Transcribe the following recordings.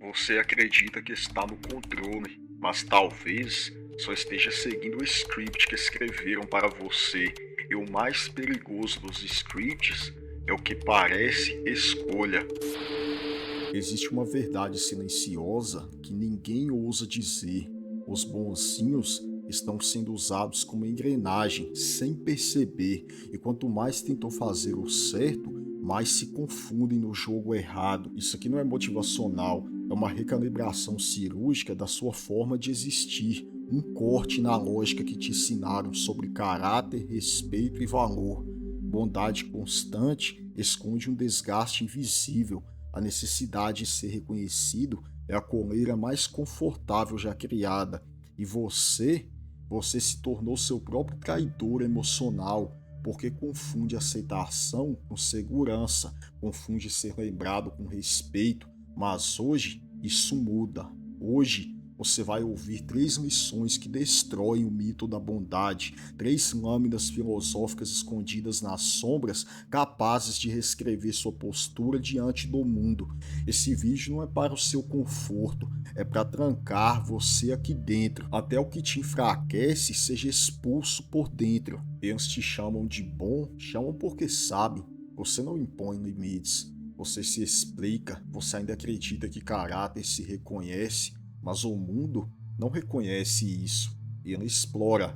Você acredita que está no controle, mas talvez só esteja seguindo o script que escreveram para você. E o mais perigoso dos scripts é o que parece escolha. Existe uma verdade silenciosa que ninguém ousa dizer. Os bonzinhos estão sendo usados como engrenagem, sem perceber, e quanto mais tentam fazer o certo, mais se confundem no jogo errado. Isso aqui não é motivacional, é uma recalibração cirúrgica da sua forma de existir, um corte na lógica que te ensinaram sobre caráter, respeito e valor. Bondade constante esconde um desgaste invisível. A necessidade de ser reconhecido é a coleira mais confortável já criada. E você se tornou seu próprio traidor emocional, porque confunde aceitação com segurança, confunde ser lembrado com respeito. Mas hoje isso muda. Hoje você vai ouvir 3 lições que destroem o mito da bondade, 3 lâminas filosóficas escondidas nas sombras, capazes de reescrever sua postura diante do mundo. Esse vídeo não é para o seu conforto, é para trancar você aqui dentro, até o que te enfraquece seja expulso por dentro. Eles te chamam de bom, chamam porque sabem. Você não impõe limites, você se explica, você ainda acredita que caráter se reconhece, mas o mundo não reconhece isso. Ele explora.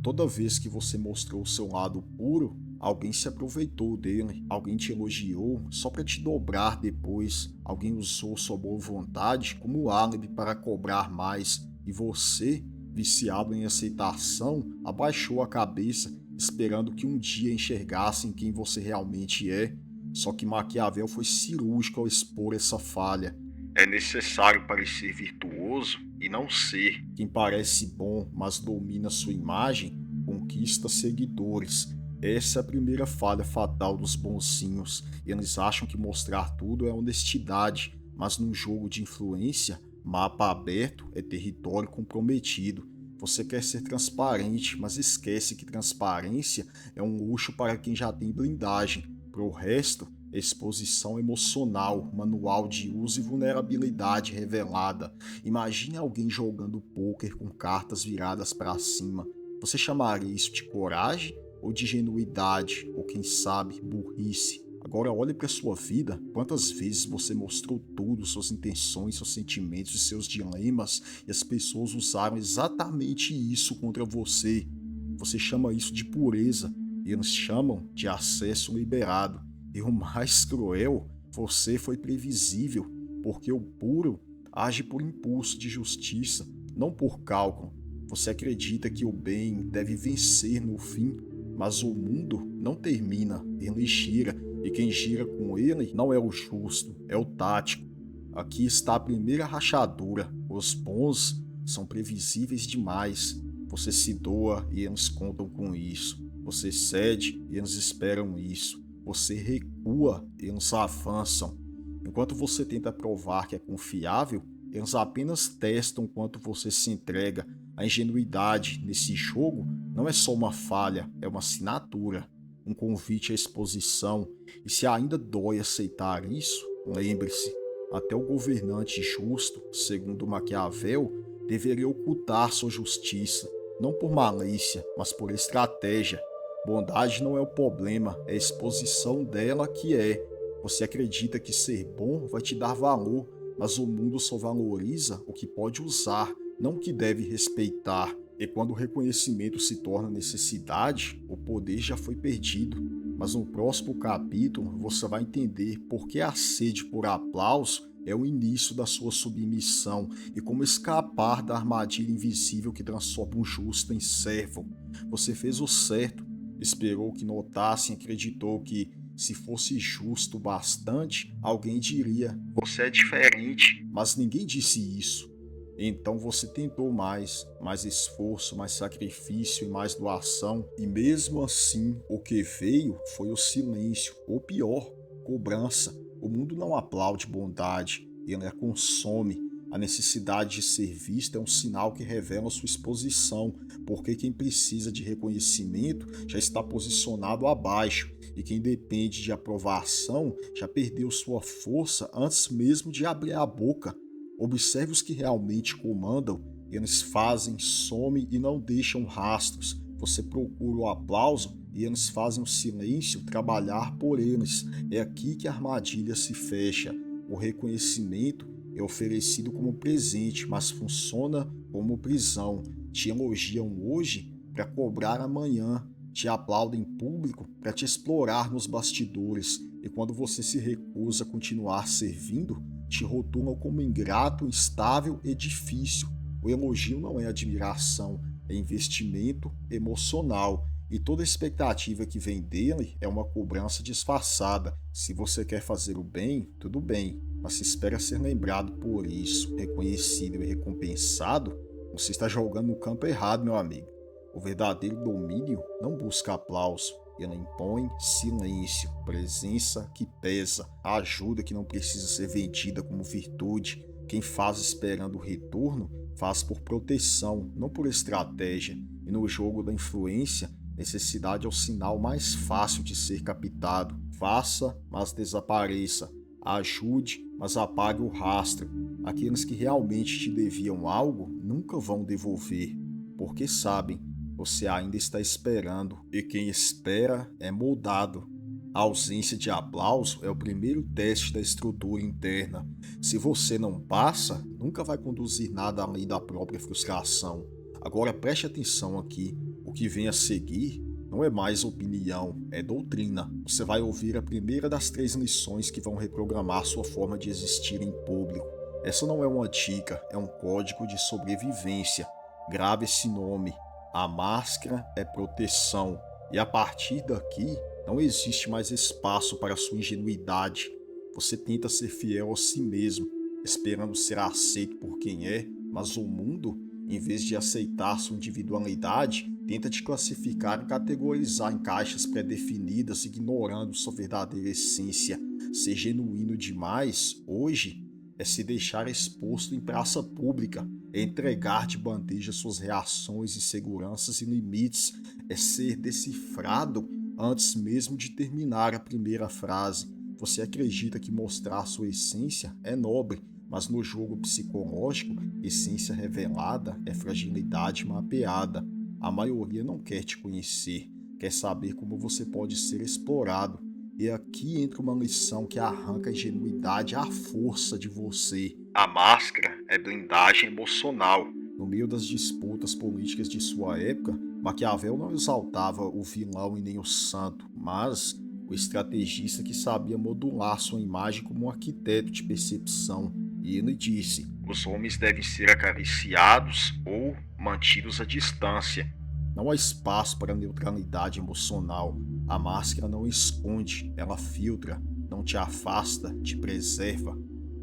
Toda vez que você mostrou seu lado puro, alguém se aproveitou dele, alguém te elogiou só para te dobrar depois, alguém usou sua boa vontade como álibi para cobrar mais, e você, viciado em aceitação, abaixou a cabeça, esperando que um dia enxergassem quem você realmente é. Só que Maquiavel foi cirúrgico ao expor essa falha. É necessário parecer virtuoso e não ser. Quem parece bom, mas domina sua imagem, conquista seguidores. Essa é a primeira falha fatal dos bonzinhos. Eles acham que mostrar tudo é honestidade, mas num jogo de influência, mapa aberto é território comprometido. Você quer ser transparente, mas esquece que transparência é um luxo para quem já tem blindagem. Para o resto, exposição emocional, manual de uso e vulnerabilidade revelada. Imagine alguém jogando pôquer com cartas viradas para cima. Você chamaria isso de coragem ou de genuidade, ou quem sabe, burrice? Agora olhe para sua vida, quantas vezes você mostrou tudo, suas intenções, seus sentimentos e seus dilemas, e as pessoas usaram exatamente isso contra você. Você chama isso de pureza, e eles chamam de acesso liberado. E o mais cruel, você foi previsível, porque o puro age por impulso de justiça, não por cálculo. Você acredita que o bem deve vencer no fim, mas o mundo não termina, ele gira, e quem gira com ele não é o justo, é o tático. Aqui está a primeira rachadura. Os bons são previsíveis demais. Você se doa e eles contam com isso. Você cede e eles esperam isso. Você recua e eles avançam. Enquanto você tenta provar que é confiável, eles apenas testam quanto você se entrega. A ingenuidade nesse jogo não é só uma falha, é uma assinatura, um convite à exposição. E se ainda dói aceitar isso, lembre-se, até o governante justo, segundo Maquiavel, deveria ocultar sua justiça, não por malícia, mas por estratégia. Bondade não é o problema, é a exposição dela que é. Você acredita que ser bom vai te dar valor, mas o mundo só valoriza o que pode usar, não o que deve respeitar. E quando o reconhecimento se torna necessidade, o poder já foi perdido. Mas no próximo capítulo você vai entender por que a sede por aplauso é o início da sua submissão e como escapar da armadilha invisível que transforma um justo em servo. Você fez o certo, esperou que notassem, acreditou que, se fosse justo bastante, alguém diria: Você é diferente. mas ninguém disse isso. Então você tentou mais esforço, mais sacrifício e mais doação, e mesmo assim o que veio foi o silêncio, ou pior, cobrança. O mundo não aplaude bondade, ele a consome. A necessidade de ser visto é um sinal que revela sua exposição, porque quem precisa de reconhecimento já está posicionado abaixo, e quem depende de aprovação já perdeu sua força antes mesmo de abrir a boca. Observe os que realmente comandam, eles fazem, somem e não deixam rastros. Você procura o aplauso e eles fazem o silêncio trabalhar por eles. É aqui que a armadilha se fecha. O reconhecimento é oferecido como presente, mas funciona como prisão. Te elogiam hoje para cobrar amanhã. Te aplaudem em público para te explorar nos bastidores. E quando você se recusa a continuar servindo, te rotulam como ingrato, instável e difícil. O elogio não é admiração, é investimento emocional. E toda expectativa que vem dele é uma cobrança disfarçada. Se você quer fazer o bem, tudo bem, mas se espera ser lembrado por isso, reconhecido e recompensado, você está jogando no campo errado, meu amigo. O verdadeiro domínio não busca aplauso, ele impõe silêncio, presença que pesa, a ajuda que não precisa ser vendida como virtude. Quem faz esperando o retorno, faz por proteção, não por estratégia. E no jogo da influência, necessidade é o sinal mais fácil de ser captado. Faça, mas desapareça. Ajude, mas apague o rastro. Aqueles que realmente te deviam algo nunca vão devolver, porque sabem, você ainda está esperando, e quem espera é moldado. A ausência de aplauso é o primeiro teste da estrutura interna. Se você não passa, nunca vai conduzir nada além da própria frustração. Agora preste atenção aqui, o que vem a seguir não é mais opinião, é doutrina. Você vai ouvir a primeira das 3 lições que vão reprogramar sua forma de existir em público. Essa não é uma dica, é um código de sobrevivência. Grave esse nome. A máscara é proteção. E a partir daqui, não existe mais espaço para sua ingenuidade. Você tenta ser fiel a si mesmo, esperando ser aceito por quem é, mas o mundo, em vez de aceitar sua individualidade, tenta te classificar e categorizar em caixas pré-definidas, ignorando sua verdadeira essência. Ser genuíno demais, hoje, é se deixar exposto em praça pública, é entregar de bandeja suas reações, inseguranças e limites, é ser decifrado antes mesmo de terminar a primeira frase. Você acredita que mostrar sua essência é nobre, mas no jogo psicológico, essência revelada é fragilidade mapeada. A maioria não quer te conhecer, quer saber como você pode ser explorado. E aqui entra uma lição que arranca a ingenuidade à força de você. A máscara é blindagem emocional. No meio das disputas políticas de sua época, Maquiavel não exaltava o vilão e nem o santo, mas o estrategista que sabia modular sua imagem como um arquiteto de percepção. E ele disse: Os homens devem ser acariciados ou mantidos à distância. não há espaço para neutralidade emocional. A máscara não esconde, ela filtra, não te afasta, te preserva.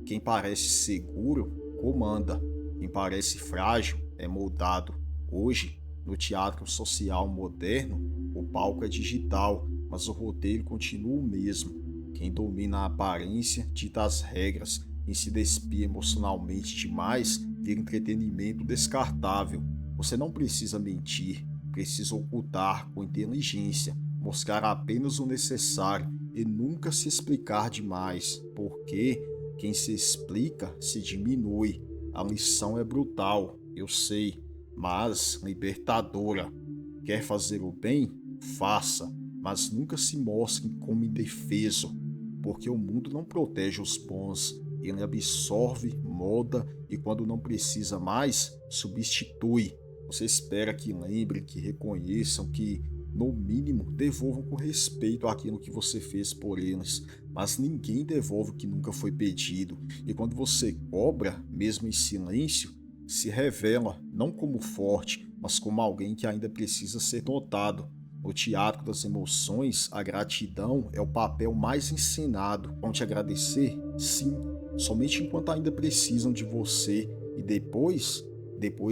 Quem parece seguro, comanda. Quem parece frágil, é moldado. Hoje, no teatro social moderno, o palco é digital, mas o roteiro continua o mesmo. Quem domina a aparência dita as regras. Quem se despia emocionalmente demais vira entretenimento descartável. Você não precisa mentir, precisa ocultar com inteligência, mostrar apenas o necessário e nunca se explicar demais, porque quem se explica se diminui. A lição é brutal, eu sei, mas libertadora. Quer fazer o bem? Faça, mas nunca se mostre como indefeso, porque o mundo não protege os bons, ele absorve, molda e quando não precisa mais, substitui. Você espera que lembrem, que reconheçam, que, no mínimo, devolvam com respeito aquilo que você fez por eles, mas ninguém devolve o que nunca foi pedido. E quando você cobra, mesmo em silêncio, se revela não como forte, mas como alguém que ainda precisa ser notado. No teatro das emoções, a gratidão é o papel mais encenado. Vão te agradecer? Sim, somente enquanto ainda precisam de você e depois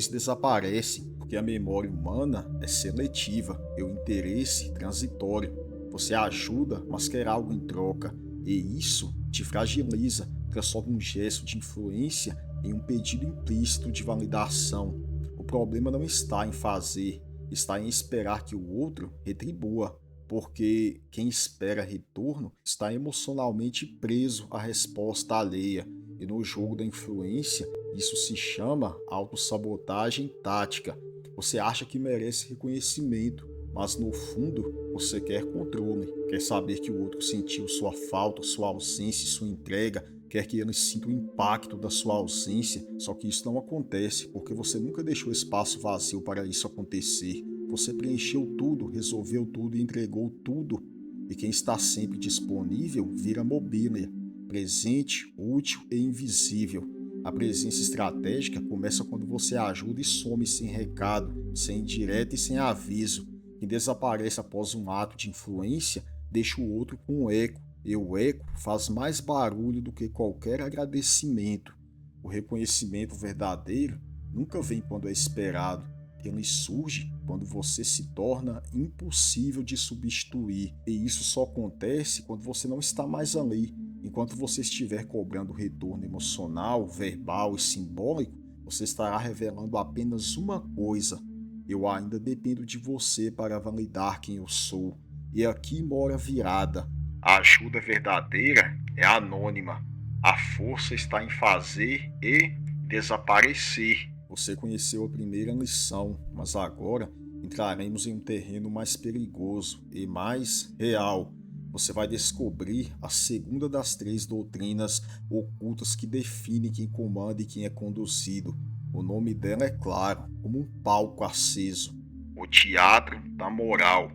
desaparecem, porque a memória humana é seletiva e o interesse transitório. Você ajuda, mas quer algo em troca, e isso te fragiliza, transforma um gesto de influência em um pedido implícito de validação. O problema não está em fazer, está em esperar que o outro retribua, porque quem espera retorno está emocionalmente preso à resposta alheia. E no jogo da influência, isso se chama autossabotagem tática. Você acha que merece reconhecimento, mas no fundo você quer controle, quer saber que o outro sentiu sua falta, sua ausência e sua entrega, quer que ele sinta o impacto da sua ausência, só que isso não acontece porque você nunca deixou espaço vazio para isso acontecer. Você preencheu tudo, resolveu tudo e entregou tudo. E quem está sempre disponível vira mobília, presente, útil e invisível. A presença estratégica começa quando você ajuda e some sem recado, sem indireta e sem aviso. Quem desaparece após um ato de influência deixa o outro com um eco, e o eco faz mais barulho do que qualquer agradecimento. O reconhecimento verdadeiro nunca vem quando é esperado. Ele surge quando você se torna impossível de substituir, e isso só acontece quando você não está mais ali. Enquanto você estiver cobrando retorno emocional, verbal e simbólico, você estará revelando apenas uma coisa: eu ainda dependo de você para validar quem eu sou. E aqui mora a virada. A ajuda verdadeira é anônima. A força está em fazer e desaparecer. Você conheceu a primeira lição, mas agora entraremos em um terreno mais perigoso e mais real. Você vai descobrir a segunda das 3 doutrinas ocultas que definem quem comanda e quem é conduzido. O nome dela é claro, como um palco aceso. O teatro da moral.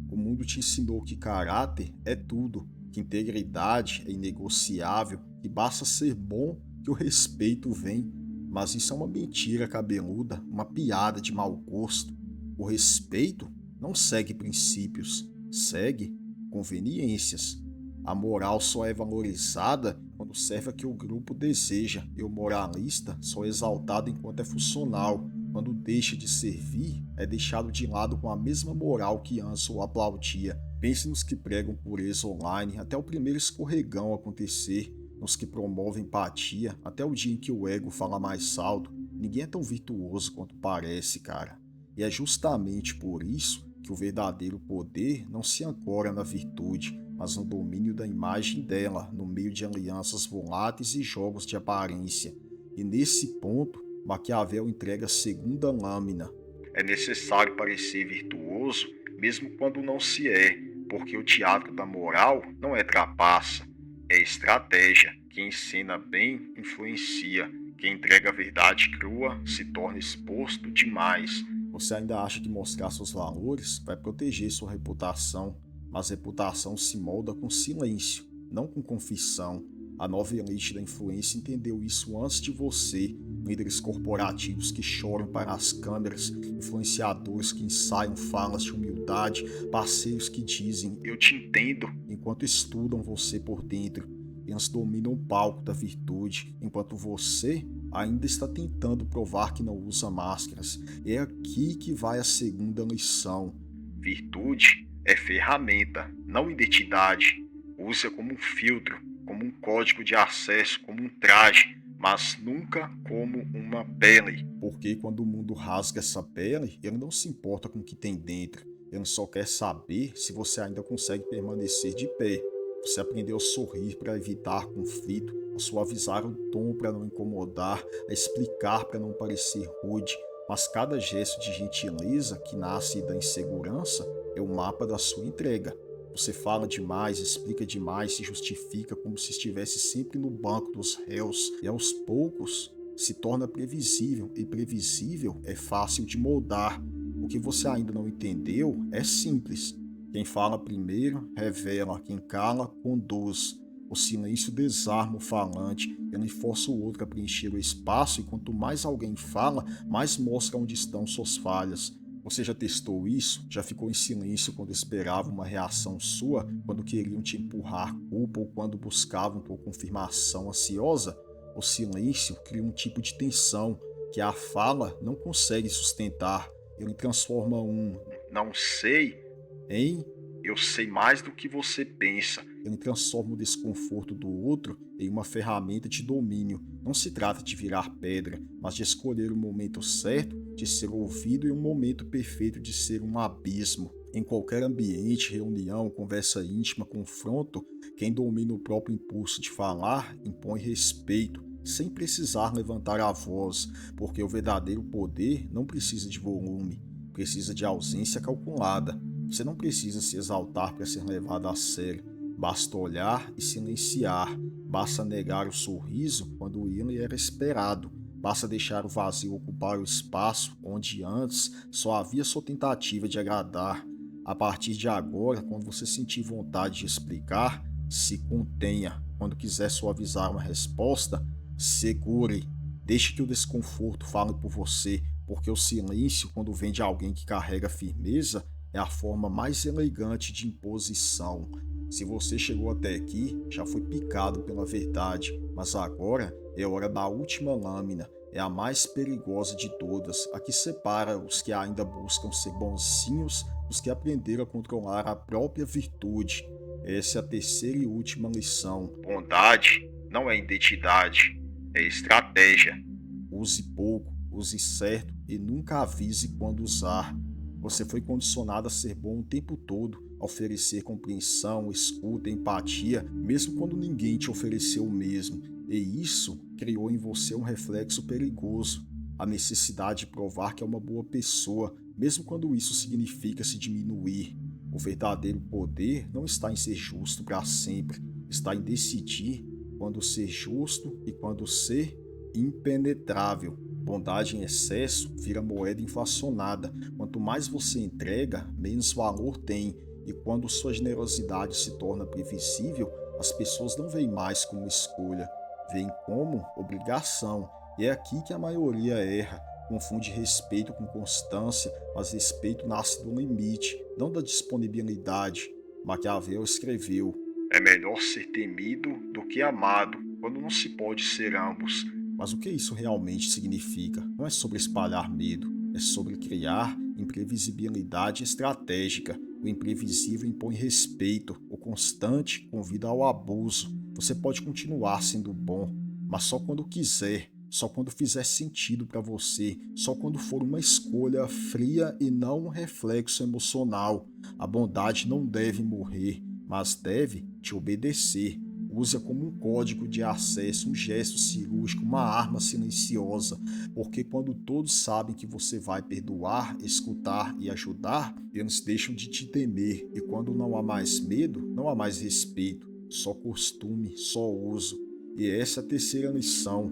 O mundo te ensinou que caráter é tudo, que integridade é inegociável, que basta ser bom que o respeito vem. Mas isso é uma mentira cabeluda, uma piada de mau gosto. O respeito não segue princípios, segue conveniências. A moral só é valorizada quando serve a que o grupo deseja, e o moralista só é exaltado enquanto é funcional. Quando deixa de servir, é deixado de lado com a mesma moral que antes o aplaudia. Pense nos que pregam pureza online até o primeiro escorregão acontecer, nos que promovem empatia até o dia em que o ego fala mais alto. Ninguém é tão virtuoso quanto parece, cara. E é justamente por isso que o verdadeiro poder não se ancora na virtude, mas no domínio da imagem dela, no meio de alianças voláteis e jogos de aparência. E nesse ponto, Maquiavel entrega a segunda lâmina. É necessário parecer virtuoso, mesmo quando não se é, porque o teatro da moral não é trapaça, é estratégia. Quem ensina bem influencia. Quem entrega a verdade crua se torna exposto demais. Você ainda acha que mostrar seus valores vai proteger sua reputação, mas reputação se molda com silêncio, não com confissão. A nova elite da influência entendeu isso antes de você. Líderes corporativos que choram para as câmeras, influenciadores que ensaiam falas de humildade, parceiros que dizem Eu te entendo. enquanto estudam você por dentro. Eles dominam o palco da virtude, enquanto você ainda está tentando provar que não usa máscaras. É aqui que vai a segunda lição. Virtude é ferramenta, não identidade. Use-a como um filtro, como um código de acesso, como um traje, mas nunca como uma pele. Porque quando o mundo rasga essa pele, ele não se importa com o que tem dentro. Ele só quer saber se você ainda consegue permanecer de pé. Você aprendeu a sorrir para evitar conflito, a suavizar o tom para não incomodar, a explicar para não parecer rude. Mas cada gesto de gentileza que nasce da insegurança é o mapa da sua entrega. Você fala demais, explica demais, se justifica como se estivesse sempre no banco dos réus. E aos poucos se torna previsível, e previsível é fácil de moldar. O que você ainda não entendeu é simples. Quem fala primeiro revela, quem cala conduz. O silêncio desarma o falante, ele força o outro a preencher o espaço, e quanto mais alguém fala, mais mostra onde estão suas falhas. Você já testou isso? Já ficou em silêncio quando esperava uma reação sua, quando queriam te empurrar culpa ou quando buscavam por confirmação ansiosa? O silêncio cria um tipo de tensão que a fala não consegue sustentar. Ele transforma Não sei, em eu sei mais do que você pensa. ele transforma o desconforto do outro em uma ferramenta de domínio. Não se trata de virar pedra, mas de escolher o momento certo de ser ouvido e o momento perfeito de ser um abismo. Em qualquer ambiente, reunião, conversa íntima, confronto, quem domina o próprio impulso de falar impõe respeito. sem precisar levantar a voz, porque o verdadeiro poder não precisa de volume, precisa de ausência calculada. Você não precisa se exaltar para ser levado a sério, basta olhar e silenciar, basta negar o sorriso quando ele era esperado, basta deixar o vazio ocupar o espaço onde antes só havia sua tentativa de agradar. A partir de agora, quando você sentir vontade de explicar, se contenha. Quando quiser suavizar uma resposta, segure. Deixe que o desconforto fale por você, porque o silêncio, quando vem de alguém que carrega firmeza, é a forma mais elegante de imposição. Se você chegou até aqui, já foi picado pela verdade, mas agora é hora da última lâmina. É a mais perigosa de todas, a que separa os que ainda buscam ser bonzinhos dos que aprenderam a controlar a própria virtude. Essa é a terceira e última lição. Bondade não é identidade, é estratégia. Use pouco, use certo e nunca avise quando usar. Você foi condicionado a ser bom o tempo todo, a oferecer compreensão, escuta, empatia, mesmo quando ninguém te ofereceu o mesmo. E isso criou em você um reflexo perigoso, a necessidade de provar que é uma boa pessoa, mesmo quando isso significa se diminuir. O verdadeiro poder não está em ser justo para sempre, está em decidir quando ser justo e quando ser impenetrável. Bondade em excesso vira moeda inflacionada. Quanto mais você entrega, menos valor tem. E quando sua generosidade se torna previsível, as pessoas não veem mais como escolha, veem como obrigação. E é aqui que a maioria erra. Confunde respeito com constância, mas respeito nasce do limite, não da disponibilidade. Maquiavel escreveu: É melhor ser temido do que amado, quando não se pode ser ambos. Mas o que isso realmente significa? Não é sobre espalhar medo, é sobre criar imprevisibilidade estratégica. O imprevisível impõe respeito, o constante convida ao abuso. Você pode continuar sendo bom, mas só quando quiser, só quando fizer sentido para você, só quando for uma escolha fria e não um reflexo emocional. A bondade não deve morrer, mas deve te obedecer. Use-a como um código de acesso, um gesto cirúrgico, uma arma silenciosa, porque quando todos sabem que você vai perdoar, escutar e ajudar, eles deixam de te temer, e quando não há mais medo, não há mais respeito, só costume, só uso. E essa é a terceira lição.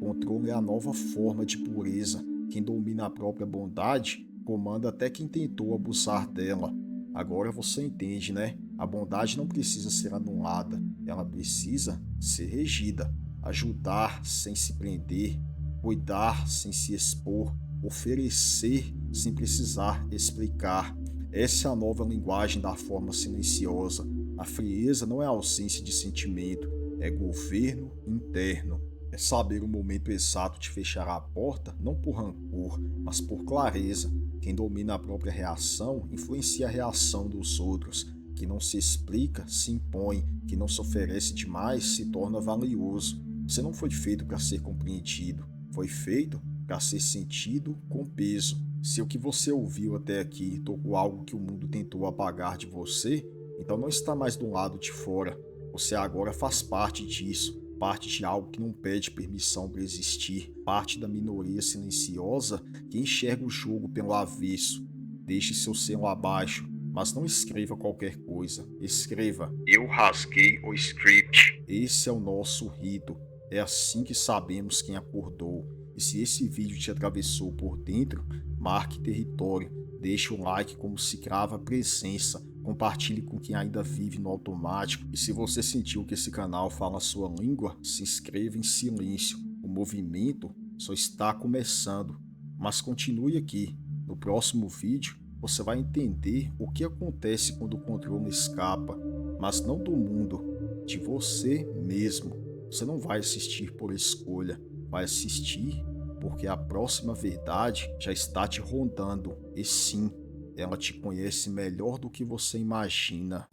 Controle é a nova forma de pureza. Quem domina a própria bondade, comanda até quem tentou abusar dela. Agora você entende, né? A bondade não precisa ser anulada, ela precisa ser regida. Ajudar sem se prender, cuidar sem se expor, oferecer sem precisar explicar. Essa é a nova linguagem da forma silenciosa. A frieza não é ausência de sentimento, é governo interno. É saber o momento exato de fechar a porta, não por rancor, mas por clareza. Quem domina a própria reação influencia a reação dos outros. Quem não se explica, se impõe. Quem não se oferece demais, se torna valioso. Você não foi feito para ser compreendido. Foi feito para ser sentido com peso. Se o que você ouviu até aqui tocou algo que o mundo tentou apagar de você, então não está mais do lado de fora. Você agora faz parte disso. Parte de algo que não pede permissão para existir, parte da minoria silenciosa que enxerga o jogo pelo avesso. Deixe seu selo abaixo, mas não escreva qualquer coisa. Escreva: Eu rasguei o script. Esse é o nosso rito. É assim que sabemos quem acordou. E se esse vídeo te atravessou por dentro, marque território. Deixe o like como se crava a presença. Compartilhe com quem ainda vive no automático. E se você sentiu que esse canal fala a sua língua, se inscreva em silêncio. O movimento só está começando. Mas continue aqui. No próximo vídeo, você vai entender o que acontece quando o controle escapa. Mas não do mundo, de você mesmo. Você não vai assistir por escolha. Vai assistir porque a próxima verdade já está te rondando. E sim, ela te conhece melhor do que você imagina.